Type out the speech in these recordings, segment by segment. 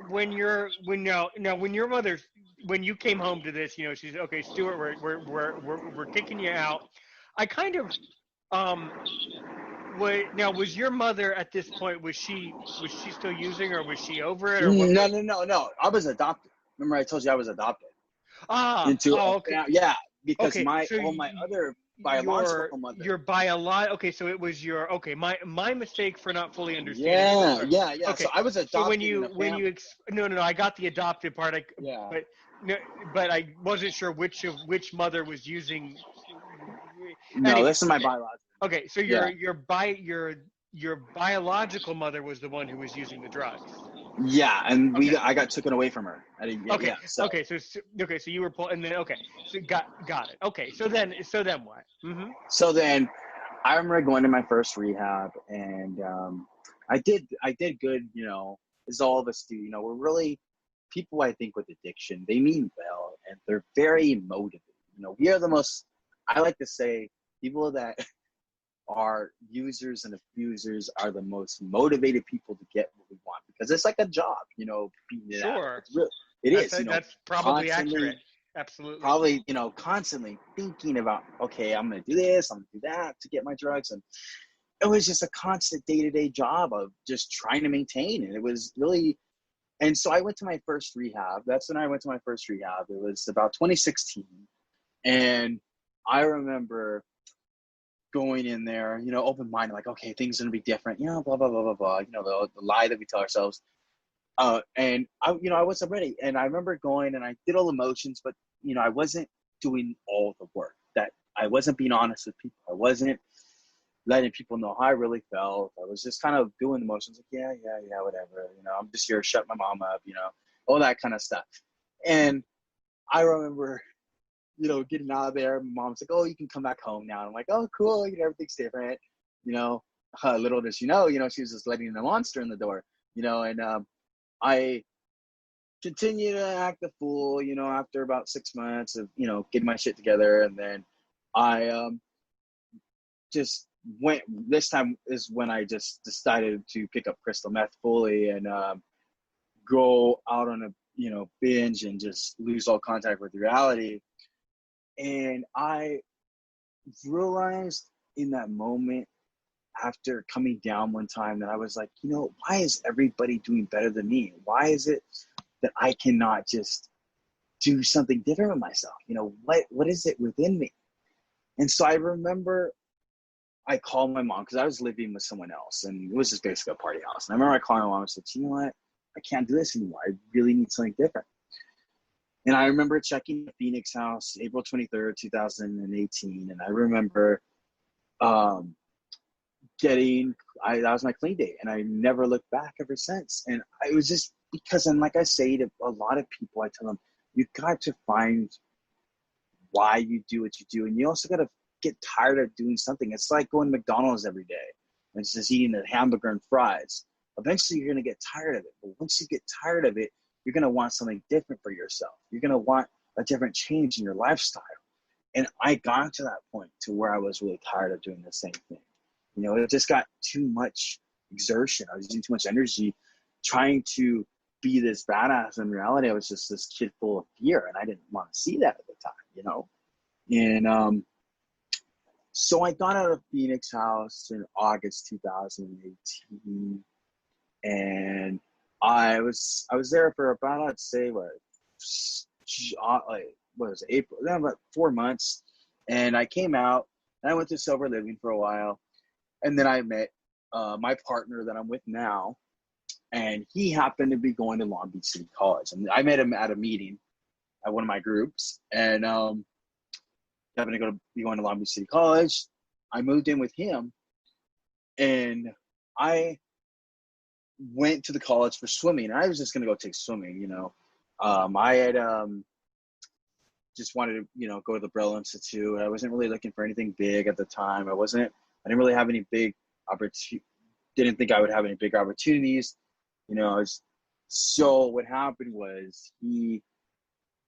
when your mother, when you came home to this, she's okay, Stuart, we're kicking you out. I kind of was your mother at this point, was she still using, or was she over it, or what? No. I was adopted. Remember, I told you I was adopted into Okay. yeah, because Okay, so all my other your biological mother. your bio okay, so it was your okay, my mistake for not fully understanding. Yeah. So Okay, I was so when adopted in you a when family. you no, I got the adopted part. Yeah. But no, but I wasn't sure which mother was using. No, Anyhow, this is my biological mother. okay, so Yeah. your biological mother was the one who was using the drugs. Yeah, and Okay, I got taken away from her. I didn't. okay, Yeah. So so you were pulled, and then okay, so got it. Okay, so then what? Mm-hmm. so then I remember going to my first rehab, and I did good. As all of us do. We're really people. I think with addiction, they mean well, and they're very motivated. We are the most. I like to say people that are users and abusers are the most motivated people to get what we want, because it's like a job. Beating it out. Sure, It's real. It is. that's probably Constantly accurate. Absolutely. probably constantly thinking about, okay, I'm gonna do this, I'm gonna do that to get my drugs. And it was just a constant day-to-day job of just trying to maintain, and it was really. And so I went to my first rehab. That's when I went to my first rehab. It was about 2016, and I remember going in there, open minded, like, okay, things are gonna be different, blah blah blah blah blah, the lie that we tell ourselves. And I wasn't ready. And I remember going and I did all the motions, but I wasn't doing all the work. That I wasn't being honest with people. I wasn't letting people know how I really felt. I was just kind of doing the motions, like, yeah, whatever. I'm just here to shut my mom up, all that kind of stuff. And I remember, getting out of there. My mom's like, oh, you can come back home now. And I'm like, oh, cool. Everything's different. Little does she know, she was just letting the monster in the door, and I continued to act a fool, after about 6 months of, getting my shit together. And then I just went, this time is when I just decided to pick up crystal meth fully and go out on a, binge and just lose all contact with reality. And I realized in that moment, after coming down one time, that I was like, why is everybody doing better than me? Why is it that I cannot just do something different with myself? What is it within me? And so I remember I called my mom, because I was living with someone else, and it was just basically a party house. And I remember I called my mom and said, you know what? I can't do this anymore. I really need something different. And I remember checking the Phoenix house, April 23rd, 2018. And I remember that was my clean day, and I never looked back ever since. And it was just because, and like I say to a lot of people, I tell them, you got to find why you do what you do. And you also got to get tired of doing something. It's like going to McDonald's every day and just eating a hamburger and fries. Eventually you're going to get tired of it. But once you get tired of it, you're going to want something different for yourself. You're going to want a different change in your lifestyle. And I got to that point to where I was really tired of doing the same thing. It just got too much exertion. I was using too much energy trying to be this badass. In reality, I was just this kid full of fear, and I didn't want to see that at the time, And so I got out of Phoenix house in August 2018, and I was there for about, I'd say, what was it, April? Then about 4 months, and I came out and I went to sober living for a while, and then I met my partner that I'm with now, and he happened to be going to Long Beach City College, and I met him at a meeting at one of my groups, and happened to be going to Long Beach City College. I moved in with him, and I went to the college for swimming. And I was just going to go take swimming, I had just wanted to, go to the Brill Institute. I wasn't really looking for anything big at the time. I didn't really have any big didn't think I would have any big opportunities, so what happened was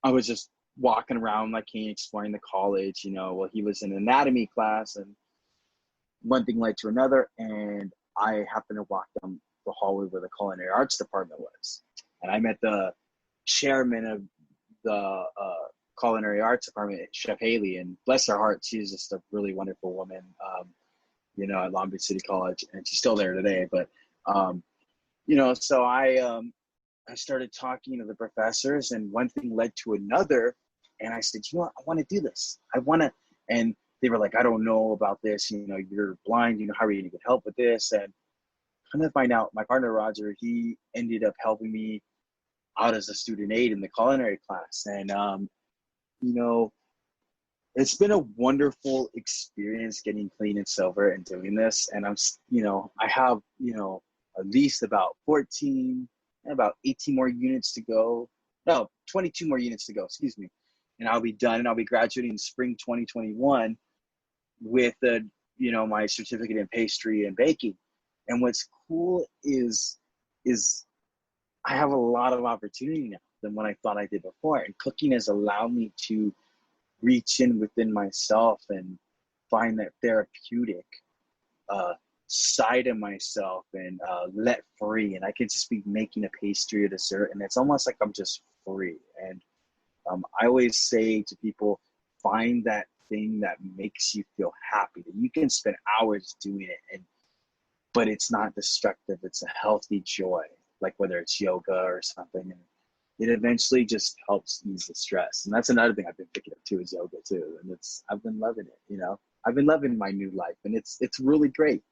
I was just walking around like he exploring the college, he was in an anatomy class, and one thing led to another, and I happened to walk down the hallway where the culinary arts department was. and I met the chairman of the culinary arts department, Chef Haley, and bless her heart, she's just a really wonderful woman. At Long Beach City College, and she's still there today. But so I started talking to the professors, and one thing led to another, and I said, you know what, I want to do this. I want to, and they were like, I don't know about this. You're blind. How are you going to get help with this? And come to find out, my partner Roger, he ended up helping me out as a student aide in the culinary class, and it's been a wonderful experience getting clean and sober and doing this. And I have, at least about 18 more units to go. No, 22 more units to go, excuse me. And I'll be done, and I'll be graduating in spring 2021 with my certificate in pastry and baking. And what's cool is I have a lot of opportunity now than what I thought I did before. And cooking has allowed me to reach in within myself and find that therapeutic side of myself and let free. And I can just be making a pastry or dessert, and it's almost like I'm just free. And I always say to people, find that thing that makes you feel happy, that you can spend hours doing it, but it's not destructive. It's a healthy joy, like whether it's yoga or something. And it eventually just helps ease the stress. And that's another thing I've been picking up too, is yoga too. And I've been loving it, I've been loving my new life, and it's really great.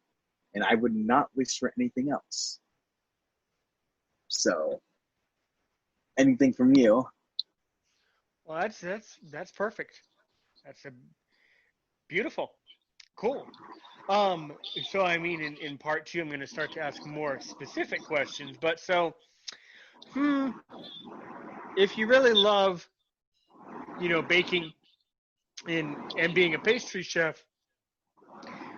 And I would not wish for anything else. So anything from you? Well, that's perfect. That's a beautiful, cool. So I mean, in part two, I'm going to start to ask more specific questions. But so, if you really love, baking and being a pastry chef,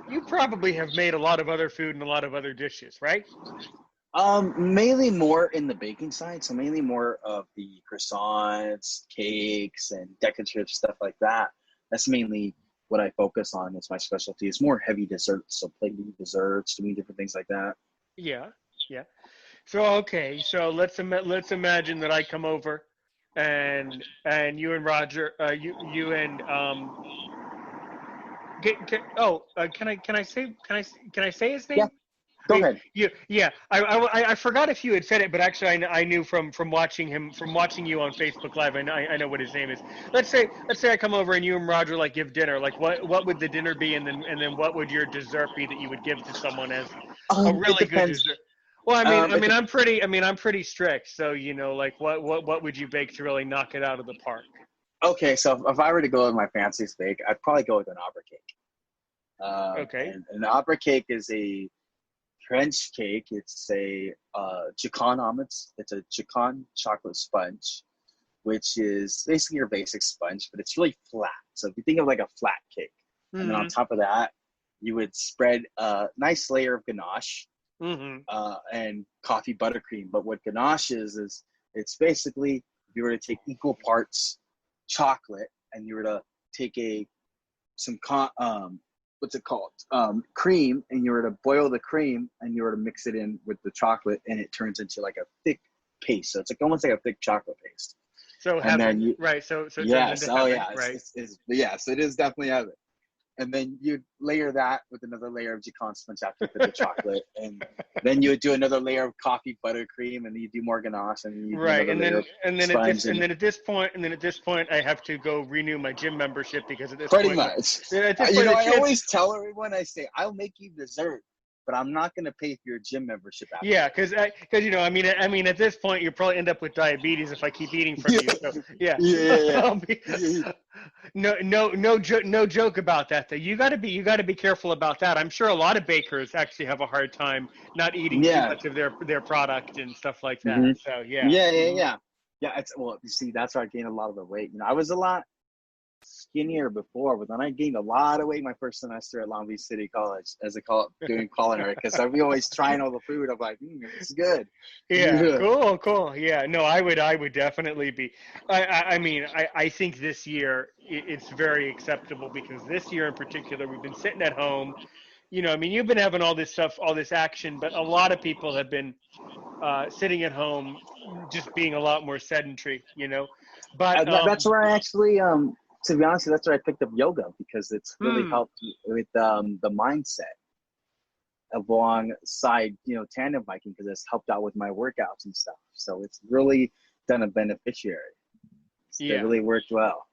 you probably have made a lot of other food and a lot of other dishes, right? Mainly more in the baking side. So mainly more of the croissants, cakes, and decorative stuff like that. That's mainly what I focus on. It's my specialty. It's more heavy desserts, so plating desserts, doing different things like that. Yeah, yeah. So okay, so let's imagine that I come over, and you and Roger, you and can I say his Yeah, name? go ahead. Yeah. I forgot if you had said it, but actually I knew from watching you on Facebook Live. I know what his name is. Let's say I come over and you and Roger like give dinner. Like what would the dinner be, and then what would your dessert be that you would give to someone as a It really good depends. dessert? Well, It de- I'm pretty strict. So like what would you bake to really knock it out of the park? okay, so if I were to go with my fancy steak, I'd probably go with an opera cake. Okay. And an opera cake is a French cake. It's a chican almonds. It's a chican chocolate sponge, which is basically your basic sponge, but it's really flat. So if you think of like a flat cake, and then on Mm-hmm. top of that, you would spread a nice layer of ganache Mm-hmm. and coffee buttercream. But what ganache is it's basically, if you were to take equal parts chocolate and you were to take some what's it called, cream, and you were to boil the cream and you were to mix it in with the chocolate, and it turns into like a thick paste. So it's like almost like a thick chocolate paste. So And then heaven, right? So it turns yes, into oh heaven, yeah, right? yes, it is definitely heaven. And then you layer that with another layer of Jacon sponge after you put the chocolate, and then you would do another layer of coffee buttercream, and you do more ganache, and you do Right, another and layer then of and then at this sponge, and and then at this point and then at this point I have to go renew my gym membership because pretty much. at this point the I chance. always tell everyone, I say, I'll make you dessert, but I'm not going to pay for your gym membership Yeah, afterwards. because I mean at this point you'll probably end up with diabetes if I keep eating from you. So yeah, Yeah. I'll be, Yeah. no joke about that though. You got to be careful about that. I'm sure a lot of bakers actually have a hard time not eating too Yeah. much of their product and stuff like that. Hmm. So yeah. Yeah. Yeah. Yeah. Well, you see, that's where I gained a lot of the weight. I was a lot skinnier before, but then I gained a lot of weight my first semester at Long Beach City College as doing culinary, because I'd be always trying all the food. I'm like, it's good. Yeah, Yeah. cool. Yeah, no, I would definitely be. I mean, I think this year it's very acceptable because this year in particular we've been sitting at home I mean, you've been having all this stuff, all this action, but a lot of people have been sitting at home, just being a lot more sedentary. But That's where I actually, to be honest, that's where I picked up yoga because it's really helped with the mindset alongside, tandem biking because it's helped out with my workouts and stuff. So it's really done a beneficiary. It yeah. really worked well.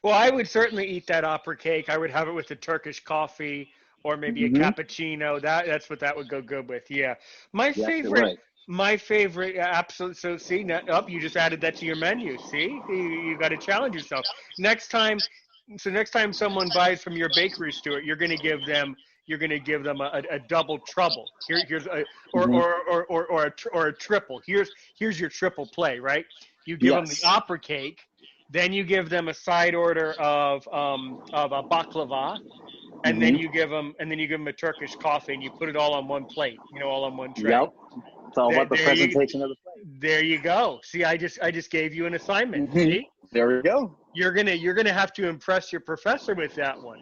Well, I would certainly eat that opera cake. I would have it with a Turkish coffee or maybe a Mm-hmm. cappuccino. That's what that would go good with. Yeah. My Yes, it favorite would. my favorite absolute so see you just added that to your menu. See? You got to challenge yourself. Next time next time someone buys from your bakery, Stuart, you're going to give them a double trouble. Here's a Mm-hmm. or a triple. Here's your triple play, right? You give them the Yes. opera cake, then you give them a side order of a baklava, Mm-hmm. and then you give them a Turkish coffee, and you put it all on one plate, all on one tray. Yep. It's all There, about the there you presentation of the plate. there you go. See, I just gave you an assignment. Mm-hmm. See, There we go. you're gonna have to impress your professor with that one.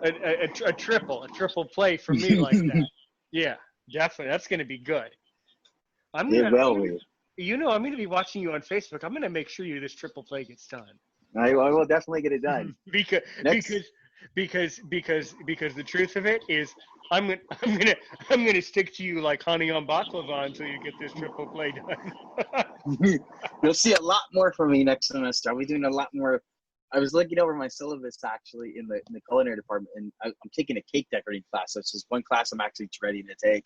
A triple play from me like that. Yeah, definitely. That's gonna be good. I'm It gonna I'm will gonna be. I'm gonna be watching you on Facebook. I'm gonna make sure this triple play gets done. I will definitely get it done. because Next. because because the truth of it is I'm gonna I'm gonna I'm gonna stick to you like honey on baklava until you get this triple play done. You'll see a lot more from me next semester. I'll be doing a lot more. I was looking over my syllabus actually in the culinary department, and I'm taking a cake decorating class. So it's just one class I'm actually ready to take,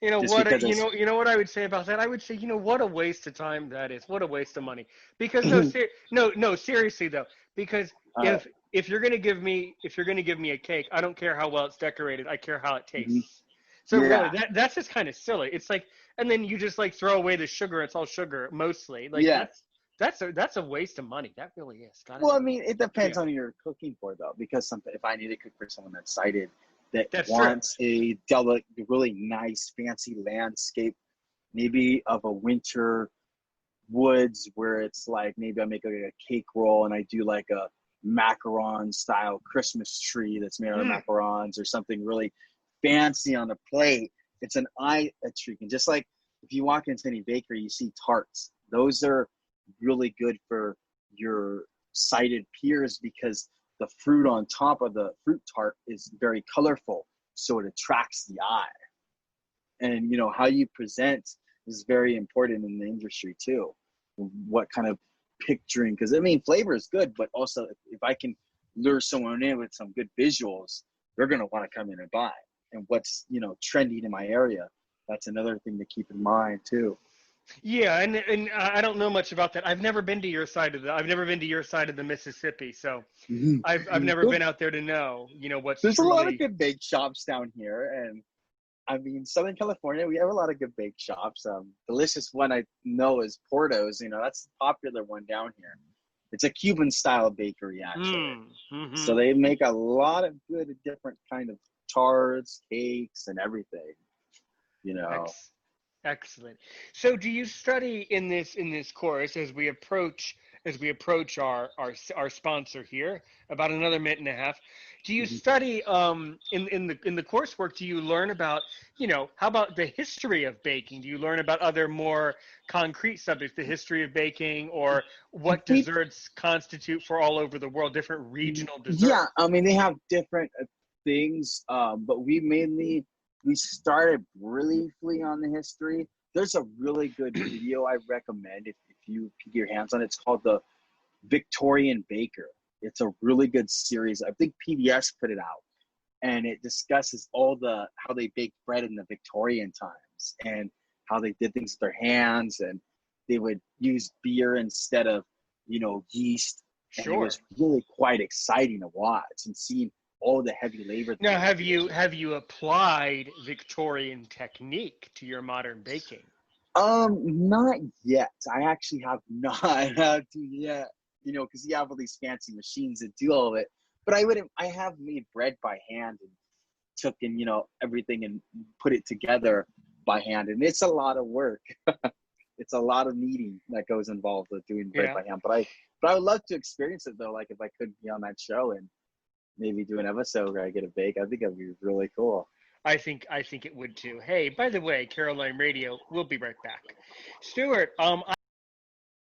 You know just what? because it's. You know what I would say about that. I would say, what a waste of time that is. What a waste of money. Because no, seriously though. Because uh, if you're gonna give me a cake, I don't care how well it's decorated. I care how it tastes. So really, yeah, that's just kind of silly. It's like, and then you just like throw away the sugar. It's all sugar mostly. Like yeah. that's a waste of money. That really is. Gotta Well, I be. mean, it depends Yeah, on who you're cooking for, though, because if I need to cook for someone that's sighted, that that's true. wants a really nice, fancy landscape, maybe of a winter woods where it's like maybe I make a cake roll and I do like a macaron style Christmas tree that's made out of Mm, macarons or something really fancy on a plate. It's an eye treat. And just like if you walk into any bakery, you see tarts. Those are really good for your sighted peers because the fruit on top of the fruit tart is very colorful, so it attracts the eye. And how you present is very important in the industry too. What kind of picturing? Because I mean, flavor is good, but also if I can lure someone in with some good visuals, they're gonna want to come in and buy. And what's trending in my area, that's another thing to keep in mind too. yeah, and I don't know much about that. I've never been to your side of the Mississippi, so I've never been out there to know, what's There's a lot of truly. good bake shops down here, and I mean, Southern California, we have a lot of good bake shops. Delicious one I know is Porto's. That's the popular one down here. It's a Cuban style bakery actually. So Mm-hmm. they make a lot of good different kind of tarts, cakes, and everything. You know. Ex- Excellent. So, do you study in this course as we approach our sponsor here about another minute and a half? Do you study in the coursework? Do you learn about how about the history of baking? Do you learn about other more concrete subjects, the history of baking, or what We desserts constitute for all over the world, different regional Yeah, desserts? I mean they have different things, but we started briefly on the history. There's a really good video I recommend if you get your hands on it. It's called the Victorian Baker. It's a really good series. I think PBS put it out, and it discusses all the how they baked bread in the Victorian times and how they did things with their hands, and they would use beer instead of yeast, and it Sure. was really quite exciting to watch and seeing all the heavy labor that they Now, were have you doing. have you applied Victorian technique to your modern baking? Not yet. I actually have not had to yet. Because you have all these fancy machines that do all of it. But I have made bread by hand and took in, everything and put it together by hand. And it's a lot of work. It's a lot of kneading that goes involved with doing bread Yeah. by hand. But I would love to experience it though, like if I could be on that show and maybe do an episode where I get a bake. I think that'd be really cool. I think it would too. Hey, by the way, Caroline Radio, we'll be right back. Stuart,